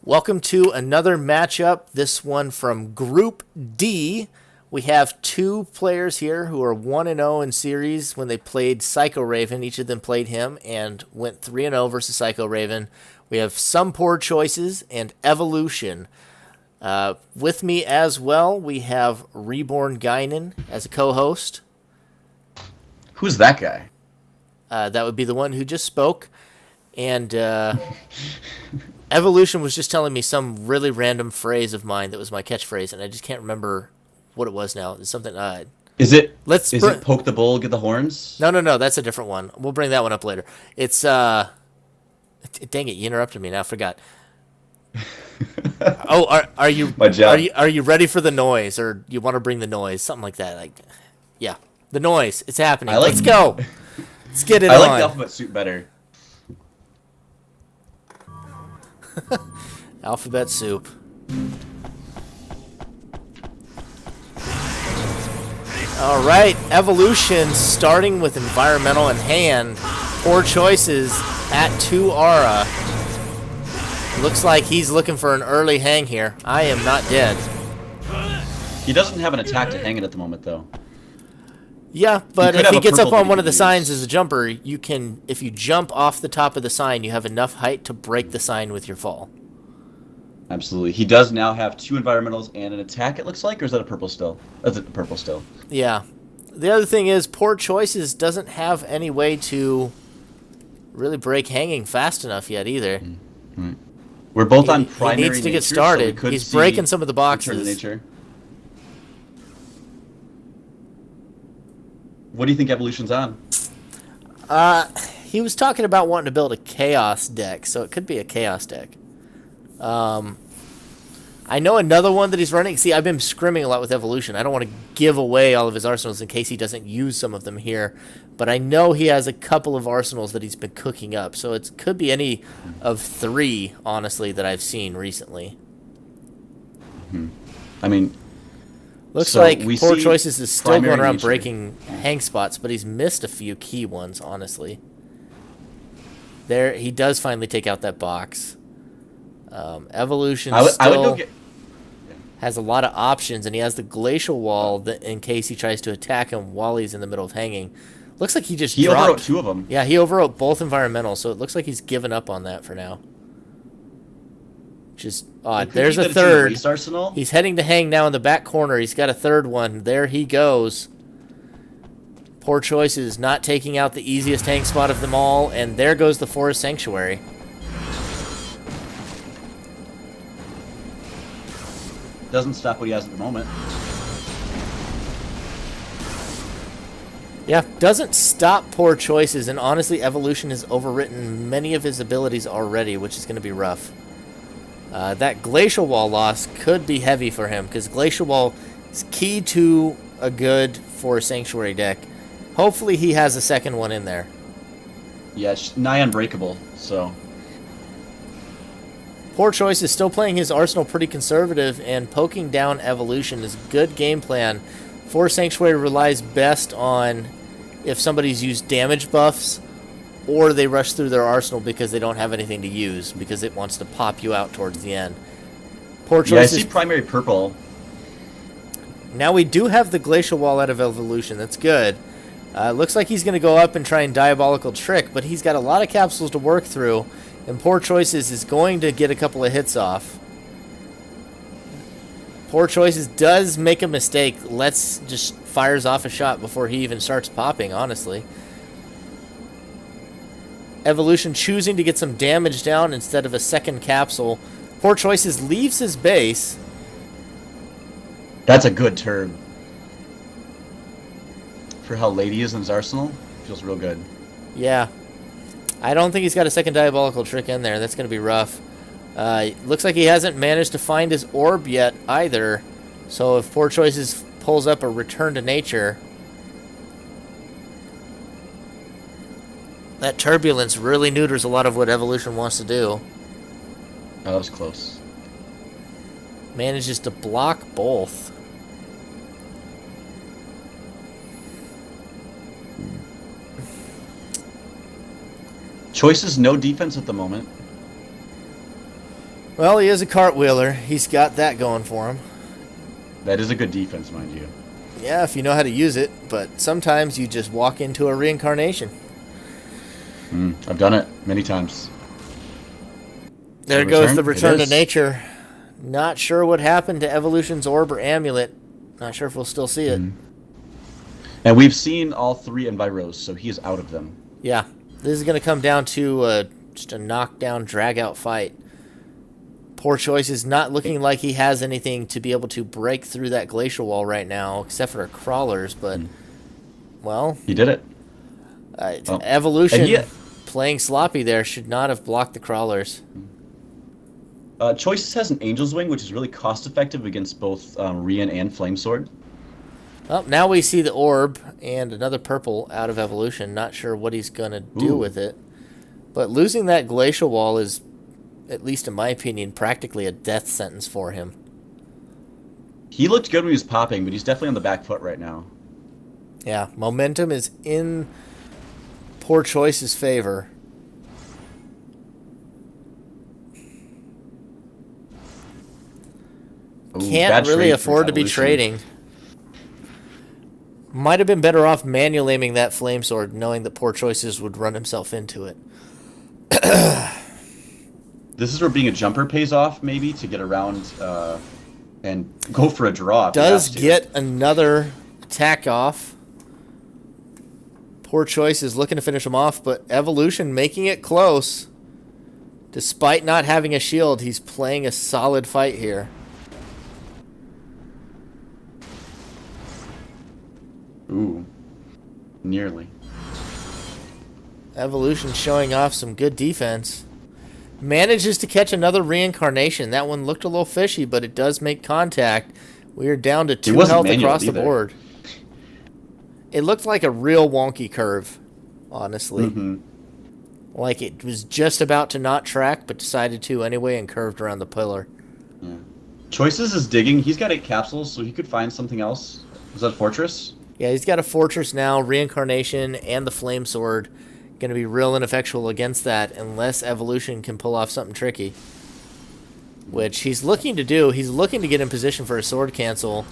Welcome to another matchup, this one from Group D. We have two players here who are 1-0 in series when they played Psycho Raven. Each of them played him and went 3-0 versus Psycho Raven. We have SomePoorChoices and Evolution. With me as well, we have RebornGaignun as a co-host. Who's that guy? That would be the one who just spoke. And Evolution was just telling me some really random phrase of mine that was my catchphrase, and I just can't remember what it was now. It's something. Is it poke the bull, get the horns? No. That's a different one. We'll bring that one up later. It's dang it, you interrupted me. Now I forgot. Are you My job. Are you ready for the noise, or you want to bring the noise? Something like that. Yeah, the noise. It's happening. Let's go. Let's get it on. I like the alphabet soup better. Alphabet soup. All right, Evolution starting with environmental in hand. Poor choices at 2 aura. Looks like he's looking for an early hang here. I am not dead. He doesn't have an attack to hang it at the moment, though. Yeah, but if he gets up on one of the signs use. as a jumper, you can, if you jump off the top of the sign, you have enough height to break the sign with your fall. Absolutely. He does now have 2 environmentals and an attack, it looks like, or is that a purple still? That's a purple still. Yeah. The other thing is, Poor Choices doesn't have any way to really break hanging fast enough yet either. Mm-hmm. We're both on primary He needs to nature, get started. So he's breaking some of the boxes. Nature. What do you think Evolution's on? He was talking about wanting to build a Chaos deck, so it could be a Chaos deck. I know another one that he's running. See, I've been scrimming a lot with Evolution. I don't want to give away all of his arsenals in case he doesn't use some of them here. But I know he has a couple of arsenals that he's been cooking up. So it could be any of 3, honestly, that I've seen recently. Mm-hmm. I mean, looks like Poor Choices is still going around breaking hang spots, but he's missed a few key ones, honestly. There, he does finally take out that box. Evolution still has a lot of options, and he has the Glacial Wall that in case he tries to attack him while he's in the middle of hanging. Looks like he just dropped. Overwrote 2 of them. Yeah, he overwrote both environmentals, so it looks like he's given up on that for now. Which is odd. There's a third. He's heading to hang now in the back corner. He's got a third one. There he goes. Poor Choices not taking out the easiest hang spot of them all, and there goes the Forest Sanctuary. Doesn't stop what he has at the moment. Yeah, doesn't stop Poor Choices, and honestly, Evolution has overwritten many of his abilities already, which is going to be rough. That Glacial Wall loss could be heavy for him, because Glacial Wall is key to a good Forest Sanctuary deck. Hopefully he has a second one in there. Yeah, it's nigh unbreakable, so... Poor Choice is still playing his arsenal pretty conservative, and poking down Evolution is a good game plan. Forest Sanctuary relies best on if somebody's used damage buffs, or they rush through their arsenal because they don't have anything to use, because it wants to pop you out towards the end. Poor Choice I see primary purple. Now we do have the Glacial Wall out of Evolution. That's good. Looks like he's going to go up and try and Diabolical Trick, but he's got a lot of capsules to work through, and Poor Choices is going to get a couple of hits off. Poor Choices does make a mistake. Just fires off a shot before he even starts popping, honestly. Evolution choosing to get some damage down instead of a second capsule. Poor Choices leaves his base. That's a good turn. For how late he is in his arsenal, feels real good. Yeah. I don't think he's got a second Diabolical Trick in there. That's going to be rough. Looks like he hasn't managed to find his orb yet either. So if Poor Choices pulls up a Return to Nature, that Turbulence really neuters a lot of what Evolution wants to do. Oh, that was close. Manages to block both. Choices, no defense at the moment. Well, he is a cartwheeler. He's got that going for him. That is a good defense, mind you. Yeah, if you know how to use it, but sometimes you just walk into a reincarnation. I've done it many times. There goes the return to nature. Not sure what happened to Evolution's orb or amulet. Not sure if we'll still see it. And we've seen all 3 Enviros, so he is out of them. Yeah, this is going to come down to just a knockdown, drag-out fight. Poor Choice is not looking like he has anything to be able to break through that glacial wall right now, except for crawlers, but, well... He did it. Evolution, playing sloppy there, should not have blocked the crawlers. Choices has an Angel's Wing, which is really cost-effective against both Rian and Flamesword. Well, now we see the orb and another purple out of Evolution. Not sure what he's going to do with it. But losing that glacial wall is, at least in my opinion, practically a death sentence for him. He looked good when he was popping, but he's definitely on the back foot right now. Yeah, momentum is in Poor Choice's favor. Can't really afford to be trading. Might have been better off manual aiming that flame sword, knowing that Poor Choices would run himself into it. This is where being a jumper pays off, maybe, to get around and go for a draw. Does get another attack off. Poor Choice is looking to finish him off, but Evolution making it close. Despite not having a shield, he's playing a solid fight here. Ooh, nearly. Evolution showing off some good defense. Manages to catch another reincarnation. That one looked a little fishy, but it does make contact. We are down to 2 health across the board. It looked like a real wonky curve, honestly. Like it was just about to not track, but decided to anyway and curved around the pillar. Yeah. Choices is digging. He's got 8 capsules, so he could find something else. Was that Fortress? Yeah, he's got a Fortress now, Reincarnation, and the Flame Sword. Going to be real ineffectual against that unless Evolution can pull off something tricky. Which he's looking to do. He's looking to get in position for a sword cancel.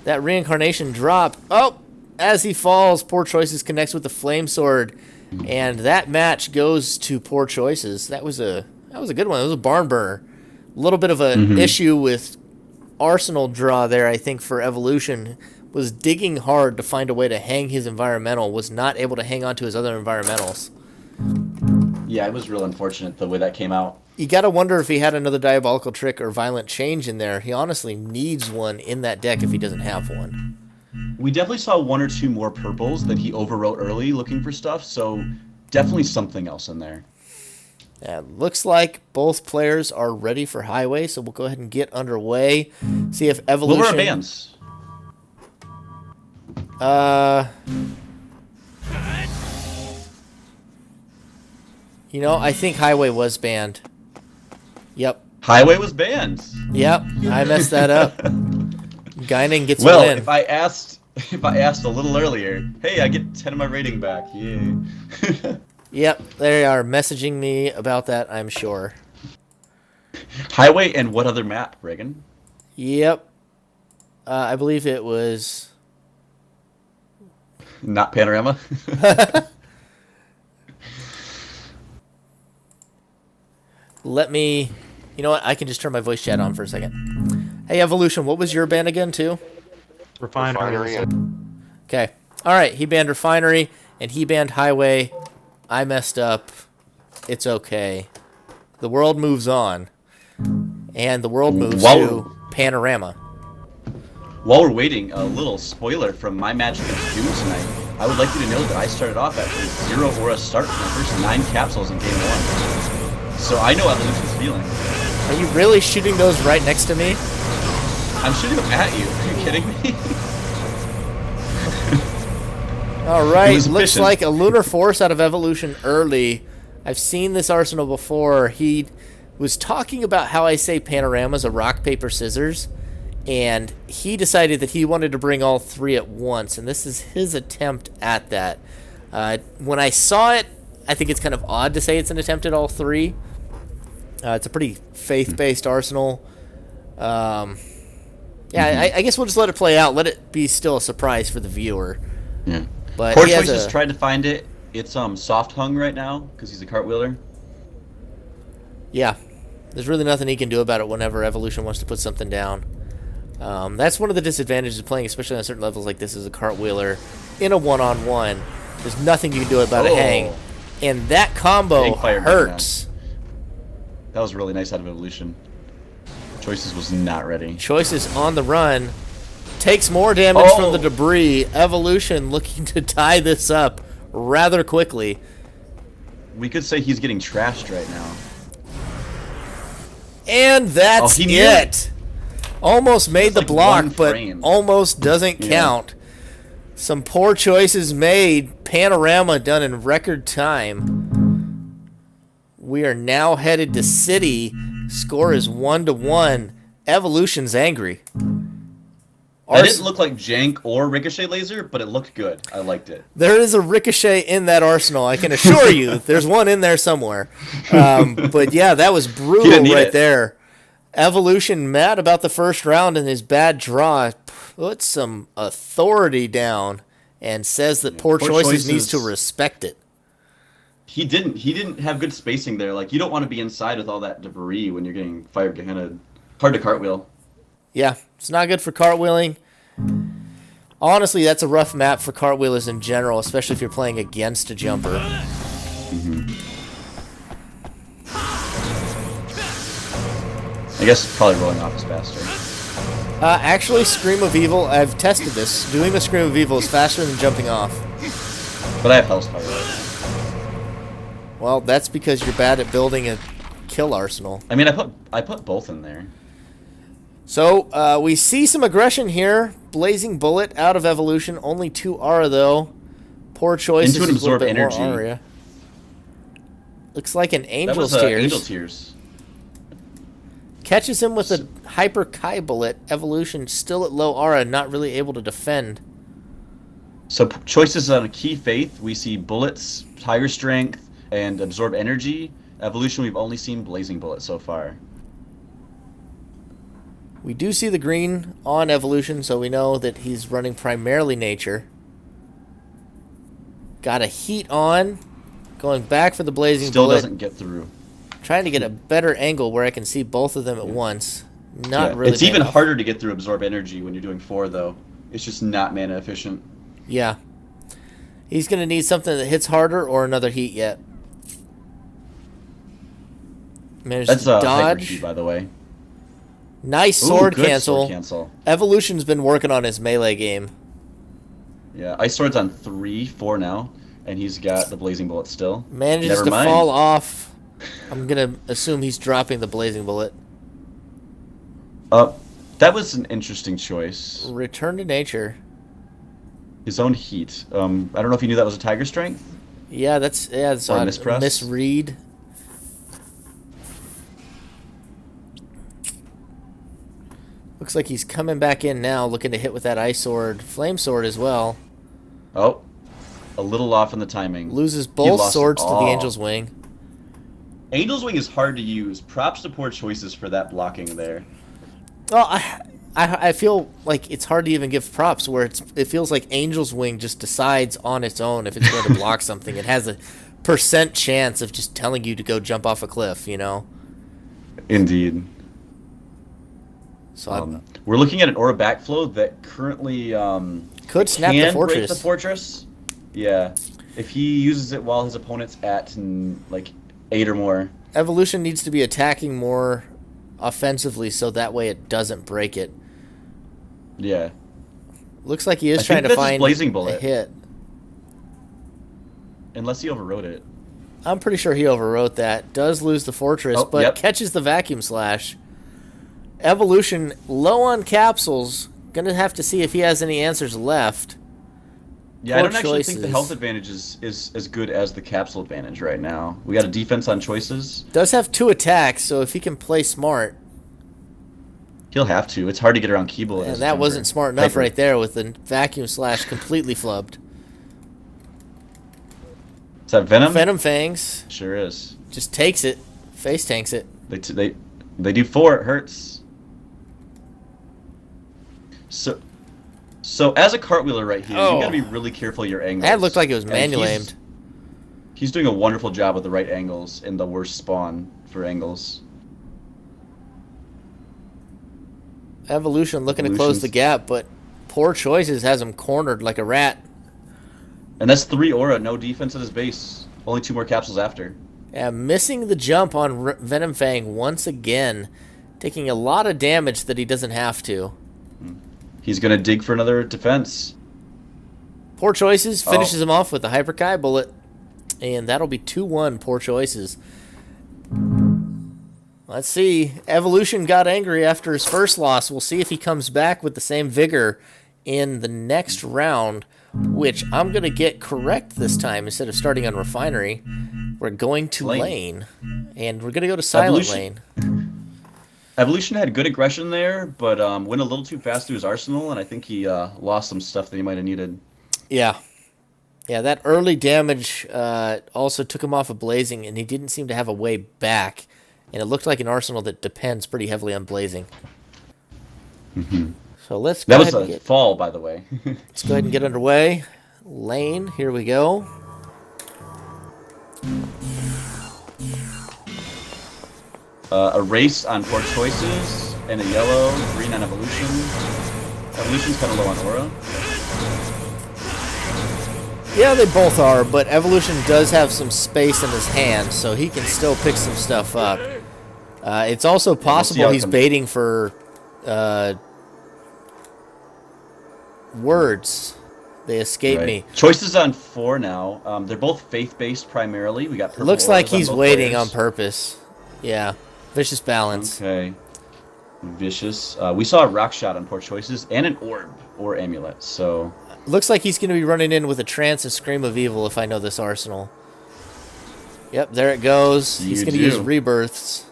That Reincarnation drop. Oh! As he falls, Poor Choices connects with the Flame Sword. And that match goes to Poor Choices. That was a good one. It was a barn burner. A little bit of an issue with Arsenal draw there, I think, for Evolution. Was digging hard to find a way to hang his environmental, was not able to hang on to his other environmentals. Yeah, it was real unfortunate the way that came out. You got to wonder if he had another Diabolical Trick or Violent Change in there. He honestly needs one in that deck if he doesn't have one. We definitely saw 1 or 2 more purples that he overwrote early looking for stuff, so definitely something else in there. Yeah, looks like both players are ready for Highway, so we'll go ahead and get underway. See if Evolution... What were our bans? You know, I think Highway was banned. Yep. Highway was banned. Yep, I messed that up. Guinan gets well, a win. if I asked a little earlier, hey, I get 10 of my rating back. Yay. Yep, they are messaging me about that, I'm sure. Highway and what other map, Reagan? Yep. I believe it was... Not Panorama? Let me... You know what? I can just turn my voice chat on for a second. Hey, Evolution, what was your ban again, too? Refinery. Okay. All right, he banned Refinery, and he banned Highway. I messed up. It's okay. The world moves on. And the world moves to Panorama. While we're waiting, a little spoiler from my match against Doom tonight. I would like you to know that I started off at a 0 Aura start for my first 9 capsules in game 1. So I know Evolution's feeling. Are you really shooting those right next to me? I'm shooting them at you. Are you kidding me? All right, looks like a Lunar Force out of Evolution early. I've seen this Arsenal before. He was talking about how I say Panorama's a rock, paper, scissors. And he decided that he wanted to bring all 3 at once, and this is his attempt at that. When I saw it, I think it's kind of odd to say it's an attempt at all 3. It's a pretty faith-based arsenal. I guess we'll just let it play out. Let it be still a surprise for the viewer. Yeah. But Poor he has Choices a, tried to find it. It's soft hung right now because he's a cartwheeler. Yeah, there's really nothing he can do about it whenever Evolution wants to put something down. That's one of the disadvantages of playing, especially on certain levels like this, as a cartwheeler in a one-on-one. There's nothing you can do about a hang, and that combo hurts. That was really nice out of Evolution. Choices was not ready. Choices on the run, takes more damage from the debris. Evolution looking to tie this up rather quickly. We could say he's getting trashed right now. And that's it. Almost made the like block, but frame. almost doesn't count. Some poor choices made. Panorama done in record time. We are now headed to City. Score is 1-1. Evolution's angry. That didn't look like jank or ricochet laser, but it looked good. I liked it. There is a ricochet in that arsenal, I can assure you. There's one in there somewhere. But yeah, that was brutal right there. Evolution mad about the first round and his bad draw. Puts some authority down and says that Poor Choices needs to respect it. He didn't have good spacing there. Like, you don't want to be inside with all that debris when you're getting fire Gehenna. Hard to cartwheel. Yeah, it's not good for cartwheeling. Honestly, that's a rough map for cartwheelers in general, especially if you're playing against a jumper. I guess probably rolling off is faster. Actually, Scream of Evil, I've tested this. Doing the Scream of Evil is faster than jumping off. But I have Hellfire. Well, that's because you're bad at building a kill arsenal. I mean, I put both in there. So, we see some aggression here. Blazing Bullet out of Evolution. Only 2 aura, though. Poor Choices. Into an absorb energy. Aura. Looks like an Angel's Tears. Tears. Angel Tears. Catches him with a Hyper Kai Bullet. Evolution still at low aura, not really able to defend. So, Choices on a key faith. We see Bullets, Tiger Strength, and Absorb Energy. Evolution, we've only seen Blazing Bullet so far. We do see the green on Evolution, so we know that he's running primarily Nature. Got a heat on. Going back for the Blazing Still Bullet. doesn't get through. Trying to get a better angle where I can see both of them at once. Not really. It's even harder to get through Absorb Energy when you're doing 4, though. It's just not mana efficient. Yeah. He's going to need something that hits harder or another heat yet. Manages to dodge. Hyper key, by the way. Nice sword cancel. Sword cancel. Evolution's been working on his melee game. Yeah, Ice Sword's on 3-4 now, and he's got the Blazing Bullet still. Manages to fall off. I'm going to assume he's dropping the Blazing Bullet. That was an interesting choice. Return to Nature. His own heat. I don't know if you knew that was a Tiger Strength. Yeah, that's or a mispress. Misread. Looks like he's coming back in now, looking to hit with that Ice Sword. Flame Sword as well. Oh, a little off in the timing. Loses both swords to the Angel's Wing. Angel's Wing is hard to use. Props to Poor Choices for that blocking there. Well, I feel like it's hard to even give props where it feels like Angel's Wing just decides on its own if it's going to block something. It has a % chance of just telling you to go jump off a cliff, you know? Indeed. So we're looking at an aura backflow that currently could snap the fortress. Break the fortress. Yeah, if he uses it while his opponent's at like 8 or more. Evolution needs to be attacking more offensively so that way it doesn't break it. Yeah. Looks like he is trying to find Blazing Bullet. a hit. Unless he overrode it. I'm pretty sure he overwrote that. Does lose the fortress, but catches the Vacuum Slash. Evolution low on capsules. Gonna have to see if he has any answers left. Yeah, I don't actually think the health advantage is as good as the capsule advantage right now. We got a defense on Choices. Does have 2 attacks, so if he can play smart. He'll have to. It's hard to get around Key Bullet. And that wasn't smart enough right there with the Vacuum Slash completely flubbed. Is that Venom? Venom Fangs. Sure is. Just takes it. Face tanks it. They do 4. It hurts. So as a cartwheeler right here, you got to be really careful of your angles. That looked like it was And manual aimed. He's doing a wonderful job with the right angles and the worst spawn for angles. Evolution looking to close the gap, but Poor Choices has him cornered like a rat. And that's 3 aura, no defense at his base. Only 2 more capsules after. Yeah, missing the jump on Venom Fang once again, taking a lot of damage that he doesn't have to. He's going to dig for another defense. Poor Choices finishes him off with the Hyper Kai bullet, and that'll be 2-1 Poor Choices. Let's see. Evolution got angry after his first loss. We'll see if he comes back with the same vigor in the next round, which I'm going to get correct this time. Instead of starting on Refinery, we're going to lane. And we're going to go to Silent Lane. Evolution had good aggression there, but went a little too fast through his arsenal, and I think he lost some stuff that he might have needed. Yeah. Yeah, that early damage also took him off of Blazing, and he didn't seem to have a way back. And it looked like an arsenal that depends pretty heavily on Blazing. So let's go ahead and That was a fall, by the way. Let's go ahead and get underway. Lane, here we go. A race on Poor Choices, and a yellow, green on Evolution. Evolution's kind of low on aura. Yeah, they both are, but Evolution does have some space in his hand, so he can still pick some stuff up. It's also possible he's baiting for words. They escape me. Choices on 4 now. They're both faith-based primarily. We got purple looks like he's waiting players. on purpose. Yeah. Vicious Balance. Okay. Vicious. We saw a rock shot on Poor Choices and an orb or amulet, so... Looks like he's going to be running in with a Trance and Scream of Evil if I know this arsenal. Yep, there it goes. He's going to use Rebirths.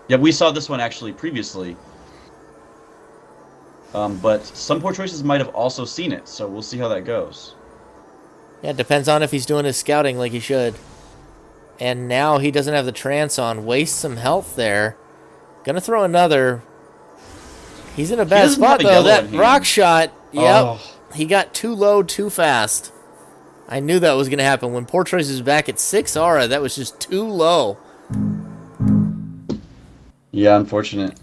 Yeah, we saw this one actually previously. But some Poor Choices might have also seen it, so we'll see how that goes. Yeah, it depends on if he's doing his scouting like he should. And now he doesn't have the Trance on. Waste some health there. Gonna throw another. He's in a bad spot, though. That rock shot, yep. He got too low too fast. I knew that was going to happen. When Poor Choices was back at 6 aura, that was just too low. Yeah, unfortunate.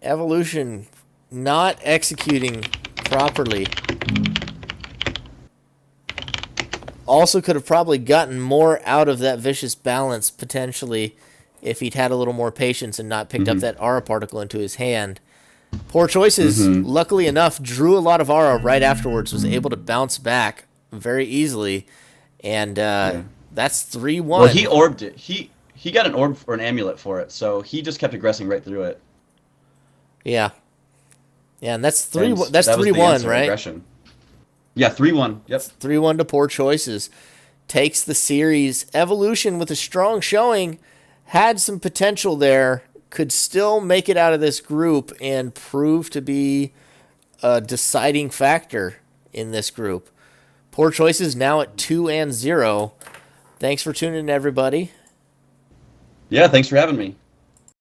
Evolution not executing properly. Also could have probably gotten more out of that Vicious Balance, potentially, if he'd had a little more patience and not picked up that aura particle into his hand. Poor Choices, luckily enough, drew a lot of aura right afterwards, was able to bounce back very easily, and that's 3-1. Well, he orbed it. He got an orb or an amulet for it, so he just kept aggressing right through it. Yeah. Yeah, and that's 3-1. That's 3-1, right? Aggression. Yeah, 3-1. Yep. 3-1 to Poor Choices. Takes the series. Evolution with a strong showing. Had some potential there. Could still make it out of this group and prove to be a deciding factor in this group. Poor Choices now at 2-0. Thanks for tuning in, everybody. Yeah, thanks for having me.